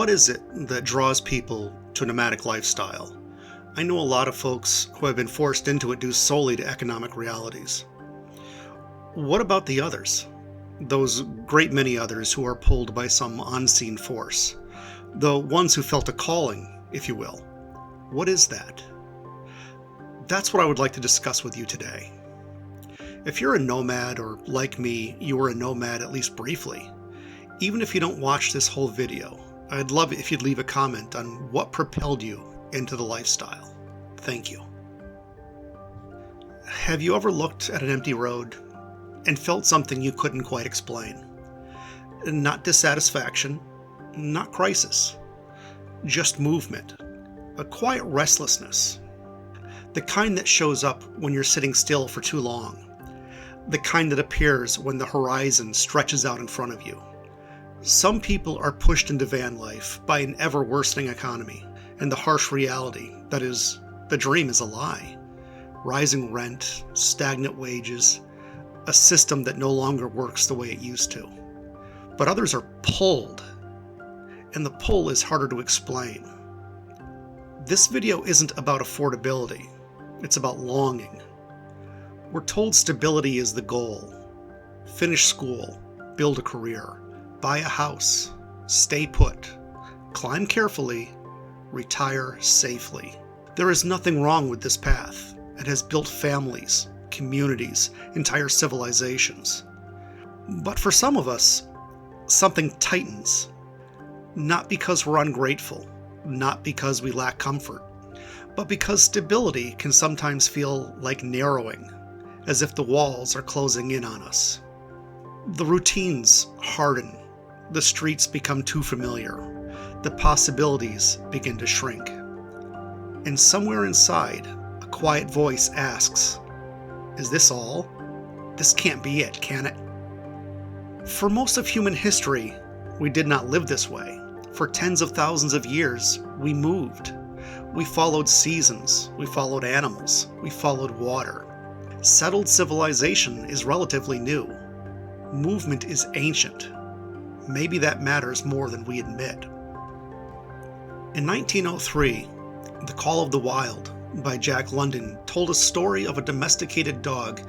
What is it that draws people to a nomadic lifestyle? I know a lot of folks who have been forced into it due solely to economic realities. What about the others? Those great many others who are pulled by some unseen force. The ones who felt a calling, if you will. What is that? That's what I would like to discuss with you today. If you're a nomad, or like me, you were a nomad at least briefly, even if you don't watch this whole video, I'd love it if you'd leave a comment on what propelled you into the lifestyle. Thank you. Have you ever looked at an empty road and felt something you couldn't quite explain? Not dissatisfaction, not crisis, just movement, a quiet restlessness, the kind that shows up when you're sitting still for too long, the kind that appears when the horizon stretches out in front of you. Some people are pushed into van life by an ever-worsening economy and the harsh reality that is, the dream is a lie. Rising rent, stagnant wages, a system that no longer works the way it used to. But others are pulled, and the pull is harder to explain. This video isn't about affordability, it's about longing. We're told stability is the goal. Finish school, build a career, buy a house, stay put, climb carefully, retire safely. There is nothing wrong with this path. It has built families, communities, entire civilizations. But for some of us, something tightens. Not because we're ungrateful, not because we lack comfort, but because stability can sometimes feel like narrowing, as if the walls are closing in on us. The routines harden. The streets become too familiar. The possibilities begin to shrink. And somewhere inside, a quiet voice asks, "Is this all? This can't be it, can it?" For most of human history, we did not live this way. For tens of thousands of years, we moved. We followed seasons. We followed animals. We followed water. Settled civilization is relatively new. Movement is ancient. Maybe that matters more than we admit. In 1903, The Call of the Wild by Jack London told a story of a domesticated dog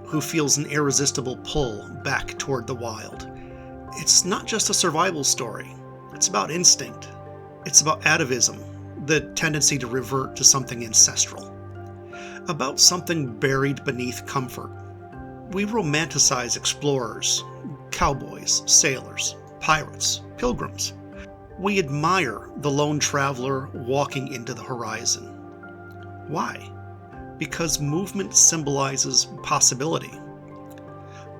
who feels an irresistible pull back toward the wild. It's not just a survival story. It's about instinct. It's about atavism, the tendency to revert to something ancestral. About something buried beneath comfort. We romanticize explorers, cowboys, sailors, pirates, pilgrims. We admire the lone traveler walking into the horizon. Why? Because movement symbolizes possibility.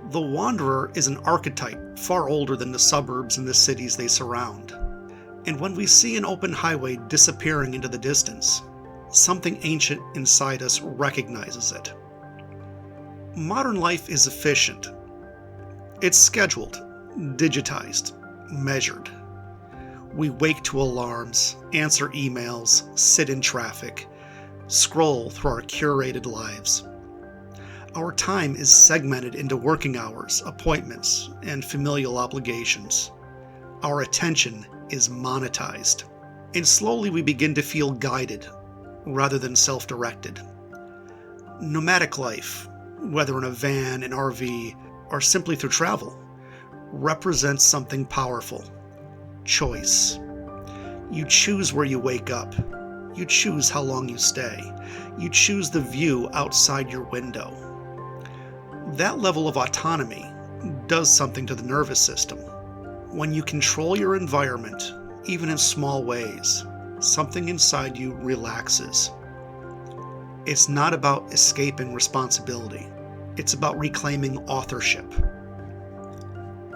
The wanderer is an archetype far older than the suburbs and the cities they surround. And when we see an open highway disappearing into the distance, something ancient inside us recognizes it. Modern life is efficient. It's scheduled, digitized, measured. We wake to alarms, answer emails, sit in traffic, scroll through our curated lives. Our time is segmented into working hours, appointments, and familial obligations. Our attention is monetized. And slowly we begin to feel guided rather than self-directed. Nomadic life, whether in a van, an RV, or simply through travel, represents something powerful. Choice. You choose where you wake up. You choose how long you stay. You choose the view outside your window. That level of autonomy does something to the nervous system. When you control your environment, even in small ways, something inside you relaxes. It's not about escaping responsibility. It's about reclaiming authorship.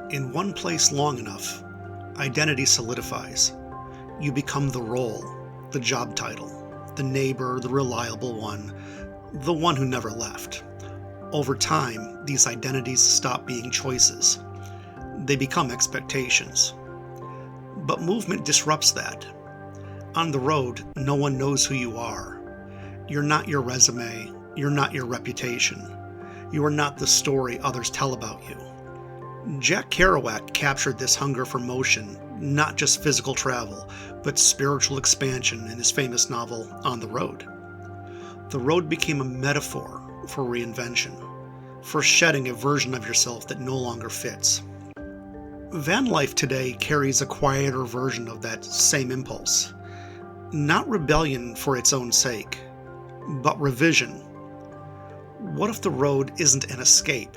In one place long enough, identity solidifies. You become the role, the job title, the neighbor, the reliable one, the one who never left. Over time, these identities stop being choices. They become expectations. But movement disrupts that. On the road, no one knows who you are. You're not your resume. You're not your reputation. You are not the story others tell about you. Jack Kerouac captured this hunger for motion not just physical travel, but spiritual expansion in his famous novel, On the Road. The road became a metaphor for reinvention, for shedding a version of yourself that no longer fits. Van life today carries a quieter version of that same impulse. Not rebellion for its own sake, but revision. What if the road isn't an escape?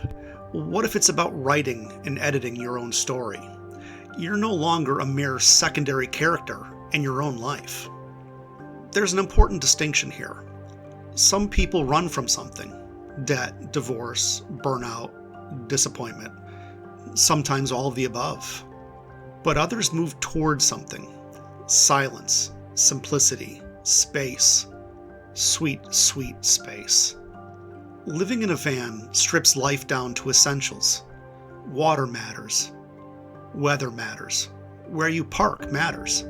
What if it's about writing and editing your own story? You're no longer a mere secondary character in your own life. There's an important distinction here. Some people run from something: debt, divorce, burnout, disappointment, sometimes all of the above. But others move towards something: silence, simplicity, space, sweet, sweet space. Living in a van strips life down to essentials. Water matters. Weather matters. Where you park matters.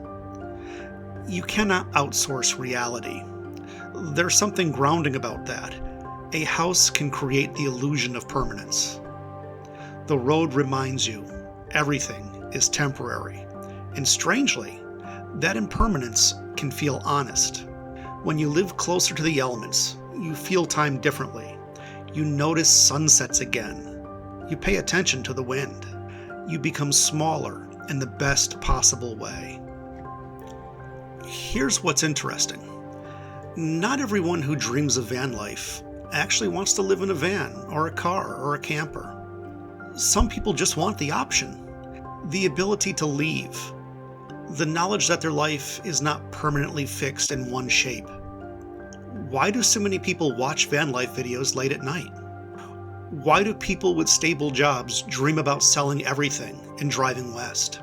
You cannot outsource reality. There's something grounding about that. A house can create the illusion of permanence. The road reminds you everything is temporary. And strangely, that impermanence can feel honest. When you live closer to the elements, you feel time differently. You notice sunsets again. You pay attention to the wind. You become smaller in the best possible way. Here's what's interesting. Not everyone who dreams of van life actually wants to live in a van or a car or a camper. Some people just want the option, the ability to leave, the knowledge that their life is not permanently fixed in one shape. Why do so many people watch van life videos late at night? Why do people with stable jobs dream about selling everything and driving west?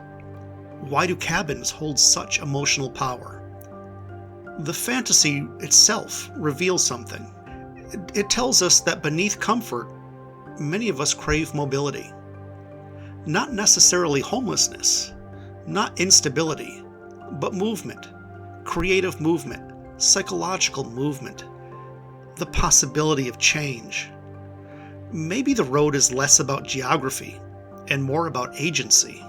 Why do cabins hold such emotional power? The fantasy itself reveals something. It tells us that beneath comfort, many of us crave mobility. Not necessarily homelessness, not instability, but movement, creative movement, psychological movement, the possibility of change. Maybe the road is less about geography and more about agency.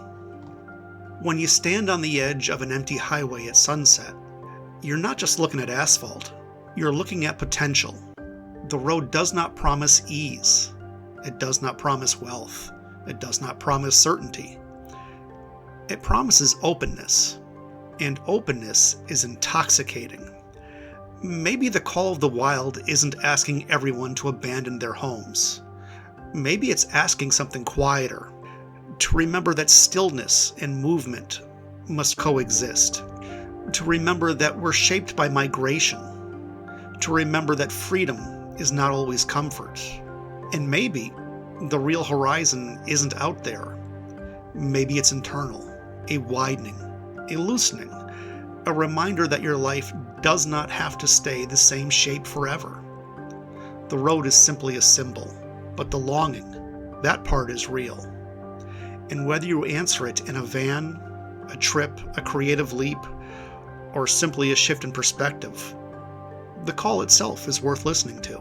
When you stand on the edge of an empty highway at sunset, you're not just looking at asphalt, you're looking at potential. The road does not promise ease. It does not promise wealth. It does not promise certainty. It promises openness, and openness is intoxicating. Maybe the call of the wild isn't asking everyone to abandon their homes. Maybe it's asking something quieter, to remember that stillness and movement must coexist, to remember that we're shaped by migration, to remember that freedom is not always comfort. And maybe the real horizon isn't out there. Maybe it's internal, a widening, a loosening, a reminder that your life does not have to stay the same shape forever. The road is simply a symbol, but the longing, that part is real. And whether you answer it in a van, a trip, a creative leap, or simply a shift in perspective, the call itself is worth listening to.